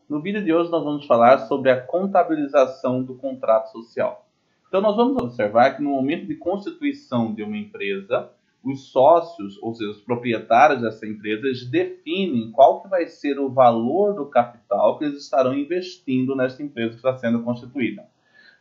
No vídeo de hoje nós vamos falar sobre a contabilização do contrato social. Então nós vamos observar que no momento de constituição de uma empresa, os sócios, ou seja, os proprietários dessa empresa, eles definem qual que vai ser o valor do capital que eles estarão investindo nessa empresa que está sendo constituída.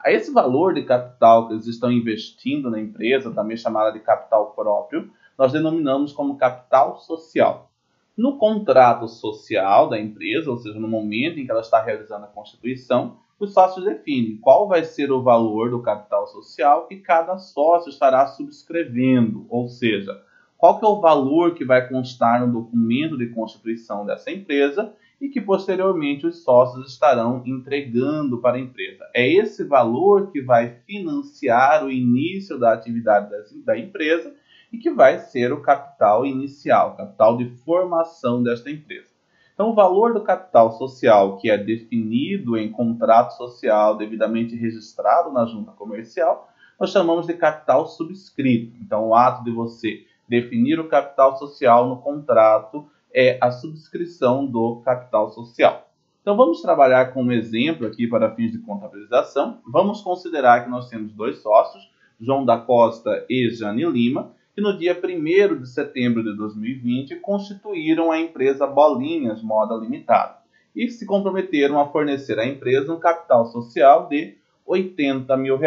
A esse valor de capital que eles estão investindo na empresa, também chamada de capital próprio, nós denominamos como capital social. No contrato social da empresa, ou seja, no momento em que ela está realizando a constituição, os sócios definem qual vai ser o valor do capital social que cada sócio estará subscrevendo, ou seja, qual que é o valor que vai constar no documento de constituição dessa empresa e que posteriormente os sócios estarão entregando para a empresa. É esse valor que vai financiar o início da atividade da empresa e que vai ser o capital inicial, o capital de formação desta empresa. Então, o valor do capital social, que é definido em contrato social devidamente registrado na junta comercial, nós chamamos de capital subscrito. Então, o ato de você definir o capital social no contrato é a subscrição do capital social. Então, vamos trabalhar com um exemplo aqui para fins de contabilização. Vamos considerar que nós temos dois sócios, João da Costa e Jane Lima, que no dia 1º de setembro de 2020 constituíram a empresa Bolinhas Moda Limitada e se comprometeram a fornecer à empresa um capital social de R$80 mil,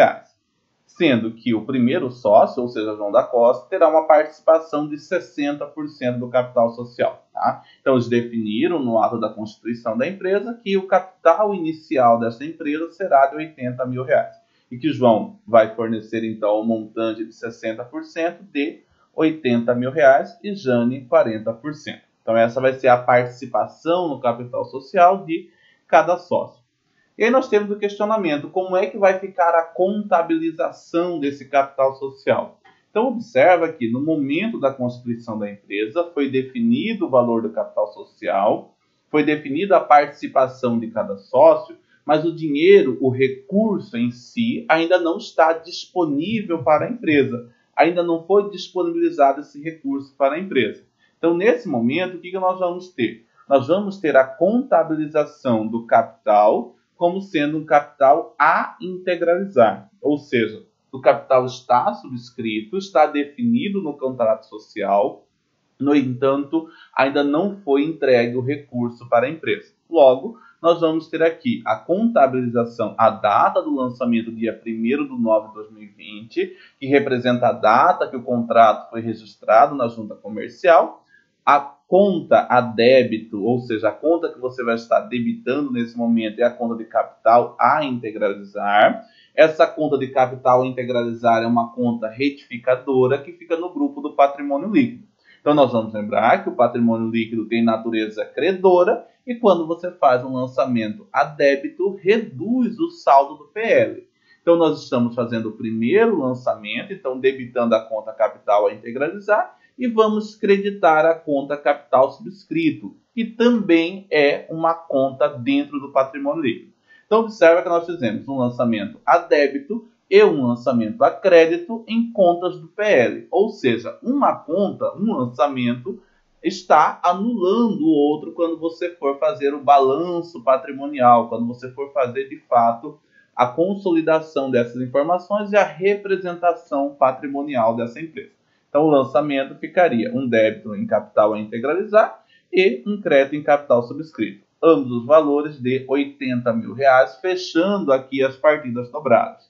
sendo que o primeiro sócio, ou seja, João da Costa, terá uma participação de 60% do capital social. Tá? Então, eles definiram no ato da constituição da empresa que o capital inicial dessa empresa será de R$80 mil. E que João vai fornecer, então, um montante de 60% de R$80 mil e Jane 40%. Então, essa vai ser a participação no capital social de cada sócio. E aí nós temos o questionamento, como é que vai ficar a contabilização desse capital social? Então, observa que no momento da constituição da empresa foi definido o valor do capital social, foi definida a participação de cada sócio, mas o dinheiro, o recurso em si, ainda não está disponível para a empresa. Ainda não foi disponibilizado esse recurso para a empresa. Então, nesse momento, o que nós vamos ter? Nós vamos ter a contabilização do capital como sendo um capital a integralizar. Ou seja, o capital está subscrito, está definido no contrato social, no entanto, ainda não foi entregue o recurso para a empresa. Logo, nós vamos ter aqui a contabilização, a data do lançamento, dia 1º de nove de 2020, que representa a data que o contrato foi registrado na junta comercial, a conta a débito, ou seja, a conta que você vai estar debitando nesse momento é a conta de capital a integralizar. Essa conta de capital a integralizar é uma conta retificadora que fica no grupo do patrimônio líquido. Então, nós vamos lembrar que o patrimônio líquido tem natureza credora e quando você faz um lançamento a débito, reduz o saldo do PL. Então, nós estamos fazendo o primeiro lançamento, então debitando a conta capital a integralizar e vamos creditar a conta capital subscrito, que também é uma conta dentro do patrimônio líquido. Então, observa que nós fizemos um lançamento a débito e um lançamento a crédito em contas do PL. Ou seja, uma conta, um lançamento, está anulando o outro quando você for fazer o balanço patrimonial, quando você for fazer, de fato, a consolidação dessas informações e a representação patrimonial dessa empresa. Então, o lançamento ficaria um débito em capital a integralizar e um crédito em capital subscrito. Ambos os valores de R$80 mil, fechando aqui as partidas dobradas.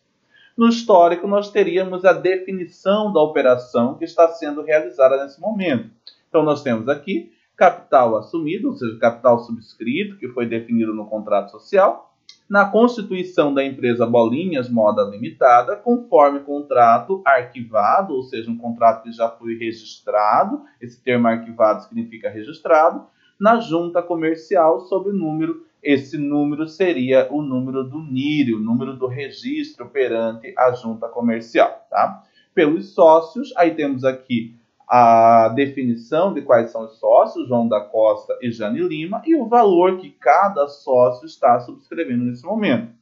No histórico, nós teríamos a definição da operação que está sendo realizada nesse momento. Então, nós temos aqui capital assumido, ou seja, capital subscrito, que foi definido no contrato social, na constituição da empresa Bolinhas Moda Limitada, conforme contrato arquivado, ou seja, um contrato que já foi registrado, esse termo arquivado significa registrado, na junta comercial sob o número. Esse número seria o número do NIRE, o número do registro perante a junta comercial. Tá? Pelos sócios, aí temos aqui a definição de quais são os sócios, João da Costa e Jane Lima, e o valor que cada sócio está subscrevendo nesse momento.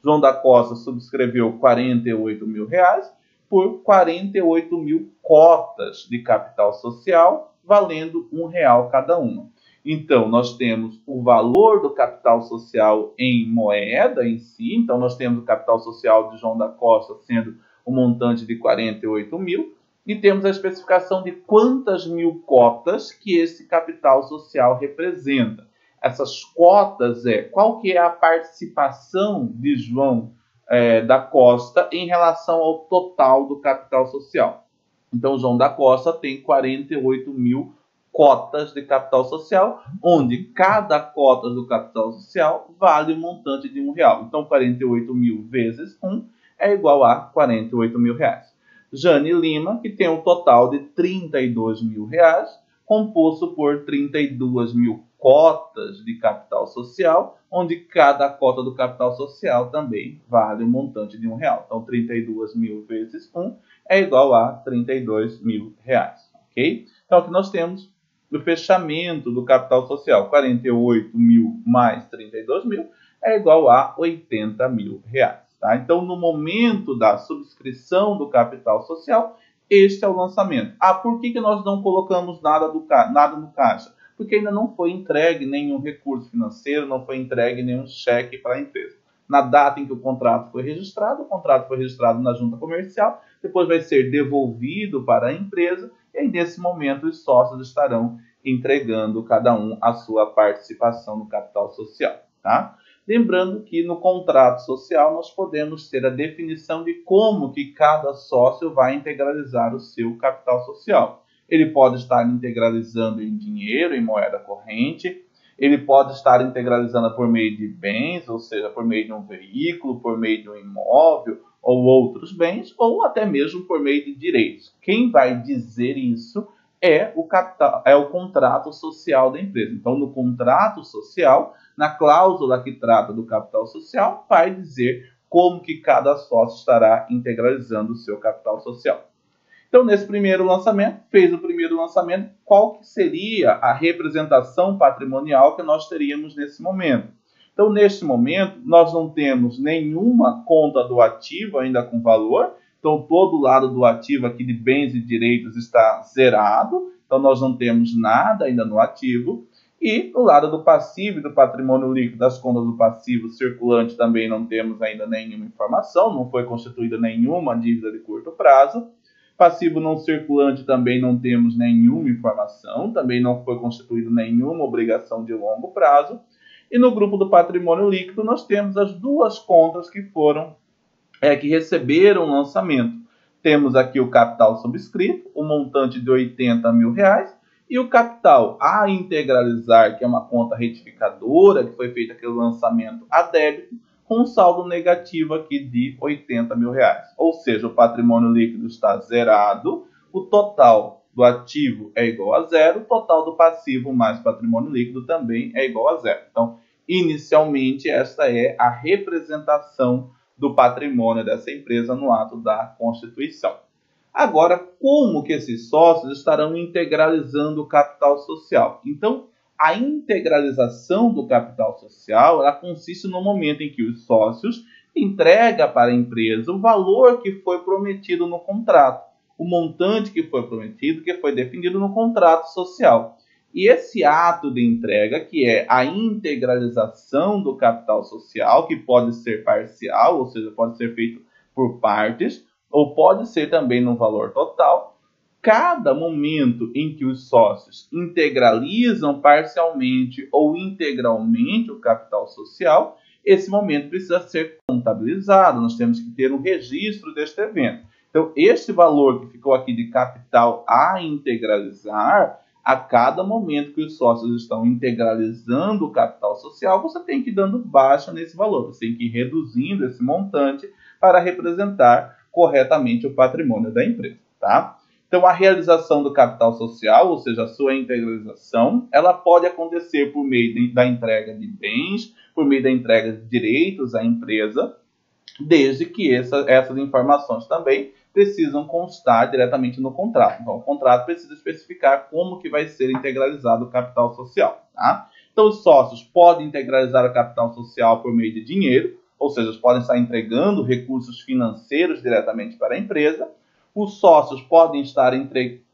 João da Costa subscreveu R$48 mil por 48 mil cotas de capital social, valendo R$1 cada uma. Então, nós temos o valor do capital social em moeda em si. Então, nós temos o capital social de João da Costa sendo um montante de 48 mil. E temos a especificação de quantas mil cotas que esse capital social representa. Essas cotas qual que é a participação de João da Costa em relação ao total do capital social. Então, João da Costa tem 48 mil cotas de capital social, onde cada cota do capital social vale um montante de R$1. Então, 48 mil vezes 1 é igual a 48 mil reais. Jane Lima, que tem um total de 32 mil reais, composto por 32 mil cotas de capital social, onde cada cota do capital social também vale um montante de R$1. Então, 32 mil vezes 1 é igual a 32 mil reais. Ok? Então, aqui nós temos o fechamento do capital social. 48 mil mais 32 mil é igual a 80 mil reais. Tá? Então, no momento da subscrição do capital social, este é o lançamento. Por que nós não colocamos nada no caixa? Porque ainda não foi entregue nenhum recurso financeiro, não foi entregue nenhum cheque para a empresa. Na data em que o contrato foi registrado na junta comercial, depois vai ser devolvido para a empresa, e aí nesse momento os sócios estarão entregando cada um a sua participação no capital social. Tá? Lembrando que no contrato social nós podemos ter a definição de como que cada sócio vai integralizar o seu capital social. Ele pode estar integralizando em dinheiro, em moeda corrente, ele pode estar integralizando por meio de bens, ou seja, por meio de um veículo, por meio de um imóvel ou outros bens, ou até mesmo por meio de direitos. Quem vai dizer isso é o contrato social da empresa. Então, no contrato social, na cláusula que trata do capital social, vai dizer como que cada sócio estará integralizando o seu capital social. Então, nesse primeiro lançamento, qual que seria a representação patrimonial que nós teríamos nesse momento? Então, neste momento, nós não temos nenhuma conta do ativo ainda com valor. Então, todo o lado do ativo aqui de bens e direitos está zerado. Então, nós não temos nada ainda no ativo. E no lado do passivo e do patrimônio líquido das contas do passivo circulante também não temos ainda nenhuma informação. Não foi constituída nenhuma dívida de curto prazo. Passivo não circulante também não temos nenhuma informação. Também não foi constituída nenhuma obrigação de longo prazo. E no grupo do patrimônio líquido nós temos as duas contas que que receberam o lançamento. Temos aqui o capital subscrito, o montante de 80 mil reais, e o capital a integralizar, que é uma conta retificadora, que foi feito aquele lançamento a débito, com um saldo negativo aqui de 80 mil reais. Ou seja, o patrimônio líquido está zerado, o total do ativo é igual a zero, o total do passivo mais patrimônio líquido também é igual a zero. Então, inicialmente, esta é a representação do patrimônio dessa empresa no ato da constituição. Agora, como que esses sócios estarão integralizando o capital social? Então, a integralização do capital social ela consiste no momento em que os sócios entregam para a empresa o valor que foi prometido no contrato, o montante que foi prometido, que foi definido no contrato social. E esse ato de entrega, que é a integralização do capital social, que pode ser parcial, ou seja, pode ser feito por partes, ou pode ser também no valor total, cada momento em que os sócios integralizam parcialmente ou integralmente o capital social, esse momento precisa ser contabilizado, nós temos que ter um registro deste evento. Então, este valor que ficou aqui de capital a integralizar, a cada momento que os sócios estão integralizando o capital social, você tem que ir dando baixa nesse valor, você tem que ir reduzindo esse montante para representar corretamente o patrimônio da empresa, tá? Então, a realização do capital social, ou seja, a sua integralização, ela pode acontecer por meio da entrega de bens, por meio da entrega de direitos à empresa, desde que essas informações também precisam constar diretamente no contrato. Então, o contrato precisa especificar como que vai ser integralizado o capital social, tá? Então, os sócios podem integralizar o capital social por meio de dinheiro, ou seja, podem estar entregando recursos financeiros diretamente para a empresa, Os sócios podem estar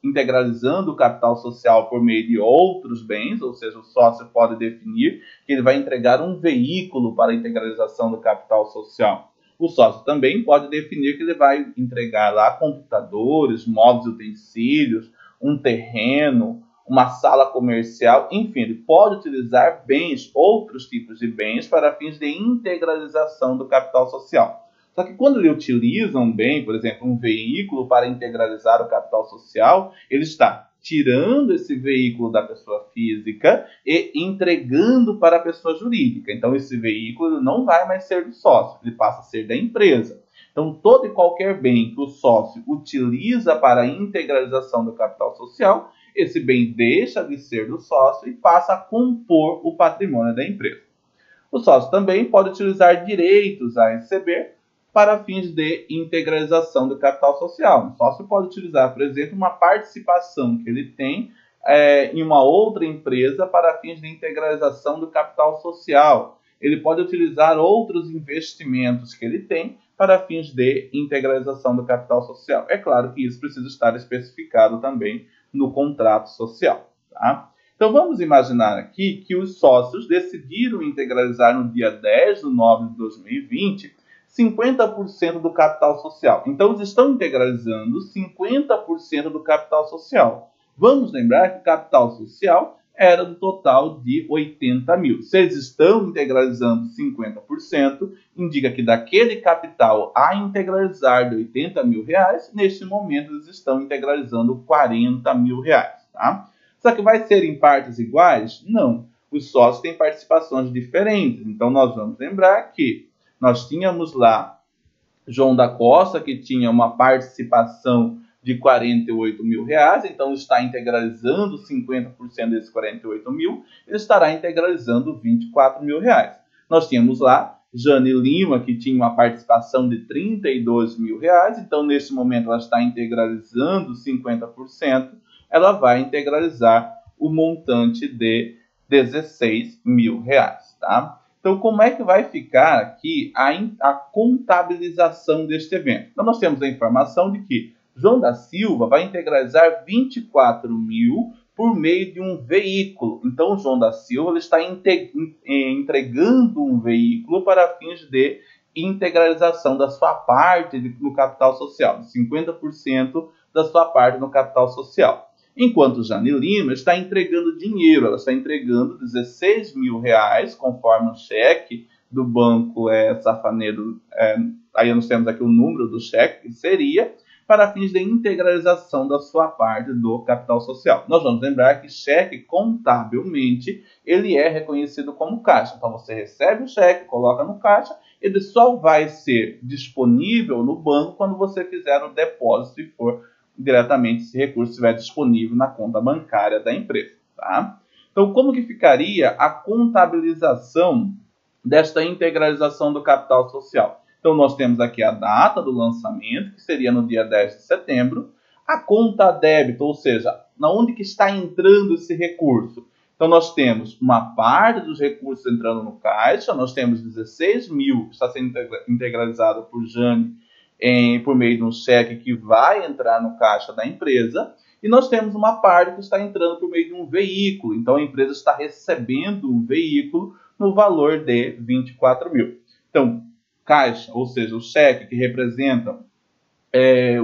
integralizando o capital social por meio de outros bens, ou seja, o sócio pode definir que ele vai entregar um veículo para a integralização do capital social. O sócio também pode definir que ele vai entregar lá computadores, móveis e utensílios, um terreno, uma sala comercial, enfim, ele pode utilizar bens, outros tipos de bens, para fins de integralização do capital social. Só que quando ele utiliza um bem, por exemplo, um veículo para integralizar o capital social, ele está tirando esse veículo da pessoa física e entregando para a pessoa jurídica. Então, esse veículo não vai mais ser do sócio, ele passa a ser da empresa. Então, todo e qualquer bem que o sócio utiliza para a integralização do capital social, esse bem deixa de ser do sócio e passa a compor o patrimônio da empresa. O sócio também pode utilizar direitos a receber para fins de integralização do capital social. O sócio pode utilizar, por exemplo, uma participação que ele tem em uma outra empresa para fins de integralização do capital social. Ele pode utilizar outros investimentos que ele tem para fins de integralização do capital social. É claro que isso precisa estar especificado também no contrato social. Tá? Então, vamos imaginar aqui que os sócios decidiram integralizar no dia 10 de nove de 2020 50% do capital social. Então, eles estão integralizando 50% do capital social. Vamos lembrar que o capital social era do total de 80 mil. Se eles estão integralizando 50%, indica que daquele capital a integralizar de 80 mil reais, neste momento eles estão integralizando 40 mil reais. Tá? Só que vai ser em partes iguais? Não. Os sócios têm participações diferentes. Então, nós vamos lembrar que nós tínhamos lá João da Costa, que tinha uma participação de 48 mil reais, então está integralizando 50% desses 48 mil, ele estará integralizando 24 mil reais. Nós tínhamos lá Jane Lima, que tinha uma participação de 32 mil reais, então nesse momento ela está integralizando 50%, ela vai integralizar o montante de 16 mil reais, tá? Então, como é que vai ficar aqui a contabilização deste evento? Então, nós temos a informação de que João da Silva vai integralizar 24 mil por meio de um veículo. Então, o João da Silva ele está entregando um veículo para fins de integralização da sua parte no capital social, de 50% da sua parte no capital social. Enquanto Jane Lima está entregando dinheiro, ela está entregando 16 mil reais, conforme o cheque do banco Safaneiro, aí nós temos aqui o número do cheque, que seria para fins de integralização da sua parte do capital social. Nós vamos lembrar que cheque, contabilmente, ele é reconhecido como caixa. Então, você recebe o cheque, coloca no caixa, ele só vai ser disponível no banco quando você fizer o depósito e for diretamente esse recurso estiver disponível na conta bancária da empresa. Tá? Então, como que ficaria a contabilização desta integralização do capital social? Então, nós temos aqui a data do lançamento, que seria no dia 10 de setembro, a conta débito, ou seja, na onde que está entrando esse recurso. Então, nós temos uma parte dos recursos entrando no caixa, nós temos 16 mil que está sendo integralizado por Jane por meio de um cheque que vai entrar no caixa da empresa, e nós temos uma parte que está entrando por meio de um veículo. Então, a empresa está recebendo um veículo no valor de 24 mil. Então, caixa, ou seja, o cheque que representa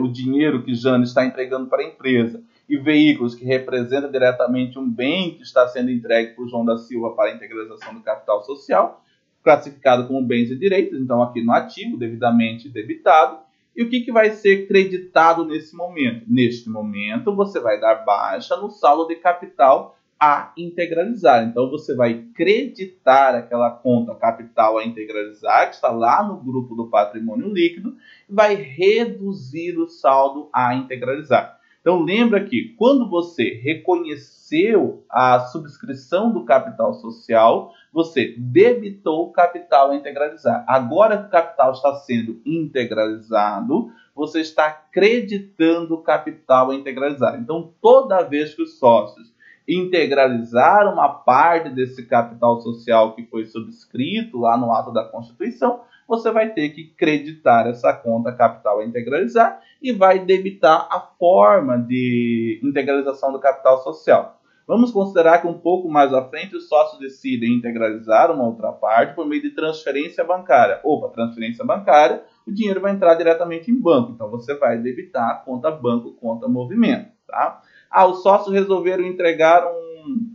o dinheiro que Jane está entregando para a empresa, e veículos que representam diretamente um bem que está sendo entregue por João da Silva para a integralização do capital social, classificado como bens e direitos, então aqui no ativo, devidamente debitado. E o que vai ser creditado nesse momento? Neste momento, você vai dar baixa no saldo de capital a integralizar. Então, você vai creditar aquela conta capital a integralizar, que está lá no grupo do patrimônio líquido, e vai reduzir o saldo a integralizar. Então, lembra que quando você reconheceu a subscrição do capital social, você debitou o capital a integralizar. Agora que o capital está sendo integralizado, você está creditando o capital a integralizar. Então, toda vez que os sócios integralizar uma parte desse capital social que foi subscrito lá no ato da Constituição, você vai ter que creditar essa conta capital a integralizar e vai debitar a forma de integralização do capital social. Vamos considerar que um pouco mais à frente os sócios decidem integralizar uma outra parte por meio de transferência bancária. Ou para transferência bancária, o dinheiro vai entrar diretamente em banco. Então você vai debitar a conta banco, conta movimento. Tá? Os sócios resolveram entregar um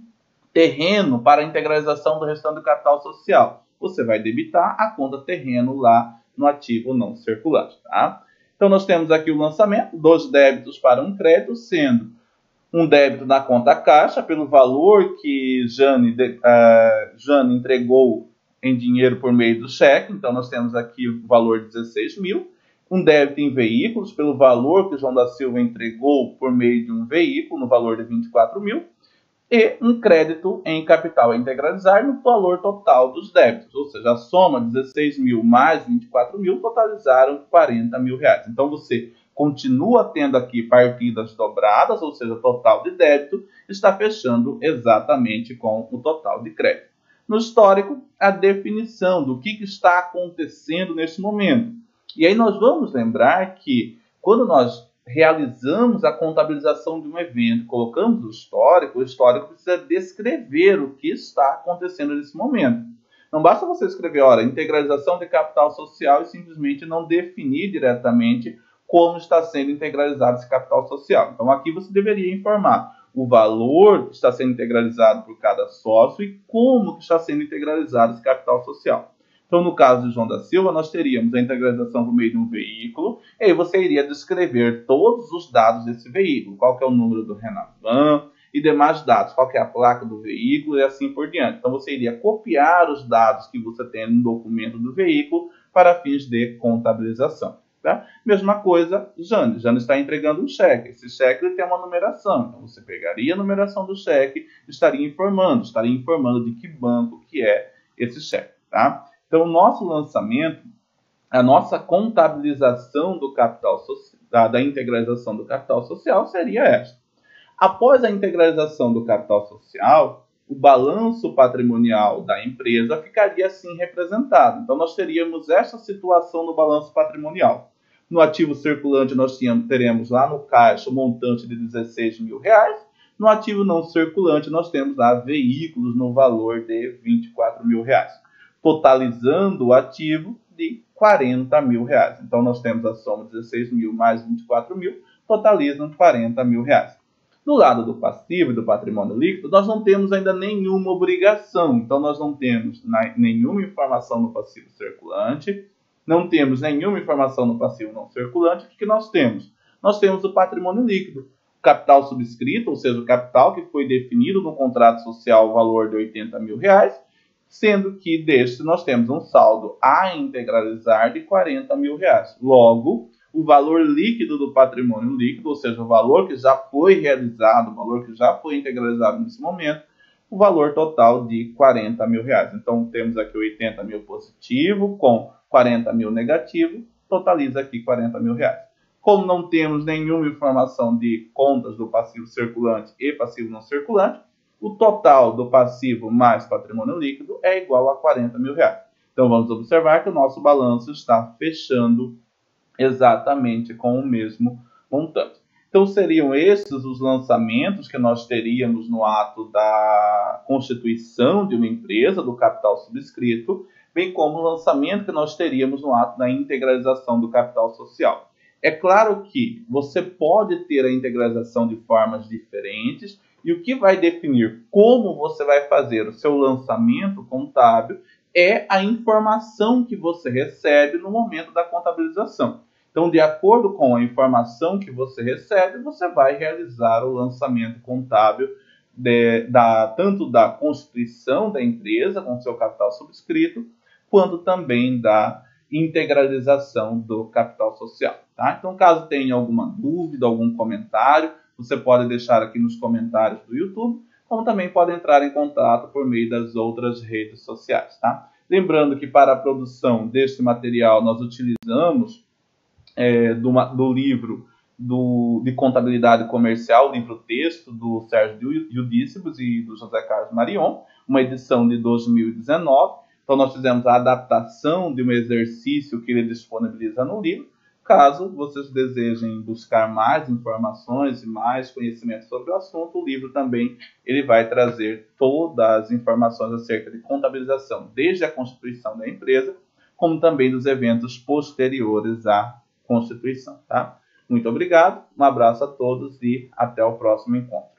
terreno para a integralização do restante do capital social. Você vai debitar a conta terreno lá no ativo não circulante. Tá? Então nós temos aqui o lançamento, 2 débitos para um crédito, sendo um débito na conta caixa pelo valor que Jane entregou em dinheiro por meio do cheque. Então, nós temos aqui o valor de 16 mil. Um débito em veículos pelo valor que João da Silva entregou por meio de um veículo, no valor de 24 mil. E um crédito em capital a integralizar no valor total dos débitos. Ou seja, a soma 16 mil mais 24 mil totalizaram 40 mil reais. Então, você continua tendo aqui partidas dobradas, ou seja, total de débito, está fechando exatamente com o total de crédito. No histórico, a definição do que está acontecendo nesse momento. E aí nós vamos lembrar que quando nós realizamos a contabilização de um evento, colocamos o histórico precisa descrever o que está acontecendo nesse momento. Não basta você escrever, integralização de capital social e simplesmente não definir diretamente como está sendo integralizado esse capital social. Então, aqui você deveria informar o valor que está sendo integralizado por cada sócio e como que está sendo integralizado esse capital social. Então, no caso de João da Silva, nós teríamos a integralização por meio de um veículo, e aí você iria descrever todos os dados desse veículo, qual que é o número do Renavan e demais dados, qual que é a placa do veículo e assim por diante. Então, você iria copiar os dados que você tem no documento do veículo para fins de contabilização. Tá? Mesma coisa, Jane está entregando um cheque. Esse cheque ele tem uma numeração. Então, você pegaria a numeração do cheque e estaria informando de que banco que é esse cheque. Tá? Então, o nosso lançamento, a nossa contabilização do capital da integralização do capital social seria esta. Após a integralização do capital social, o balanço patrimonial da empresa ficaria assim representado. Então, nós teríamos essa situação no balanço patrimonial. No ativo circulante, nós teremos lá no caixa o montante de 16 mil reais. No ativo não circulante, nós temos lá veículos no valor de 24 mil reais, totalizando o ativo de 40 mil reais. Então, nós temos a soma de 16 mil mais 24 mil, totalizam 40 mil reais. No lado do passivo e do patrimônio líquido, nós não temos ainda nenhuma obrigação. Então, nós não temos nenhuma informação no passivo circulante, não temos nenhuma informação no passivo não circulante. O que nós temos? Nós temos o patrimônio líquido, o capital subscrito, ou seja, o capital que foi definido no contrato social, o valor de 80 mil reais, sendo que deste nós temos um saldo a integralizar de 40 mil reais. Logo, o valor líquido do patrimônio líquido, ou seja, o valor que já foi realizado, o valor que já foi integralizado nesse momento, o valor total de 40 mil reais. Então, temos aqui 80 mil positivo com 40 mil negativo, totaliza aqui 40 mil reais. Como não temos nenhuma informação de contas do passivo circulante e passivo não circulante, o total do passivo mais patrimônio líquido é igual a 40 mil reais. Então, vamos observar que o nosso balanço está fechando exatamente com o mesmo montante. Então, seriam esses os lançamentos que nós teríamos no ato da constituição de uma empresa, do capital subscrito, bem como o lançamento que nós teríamos no ato da integralização do capital social. É claro que você pode ter a integralização de formas diferentes, e o que vai definir como você vai fazer o seu lançamento contábil é a informação que você recebe no momento da contabilização. Então, de acordo com a informação que você recebe, você vai realizar o lançamento contábil tanto da constituição da empresa com seu capital subscrito, quanto também da integralização do capital social. Tá? Então, caso tenha alguma dúvida, algum comentário, você pode deixar aqui nos comentários do YouTube, como também pode entrar em contato por meio das outras redes sociais. Tá? Lembrando que para a produção deste material nós utilizamos do livro de Contabilidade Comercial, livro-texto do Sérgio Eudícibus e do José Carlos Marion, uma edição de 2019. Então, nós fizemos a adaptação de um exercício que ele disponibiliza no livro. Caso vocês desejem buscar mais informações e mais conhecimento sobre o assunto, o livro também ele vai trazer todas as informações acerca de contabilização, desde a constituição da empresa, como também dos eventos posteriores à constituição. Tá? Muito obrigado, um abraço a todos e até o próximo encontro.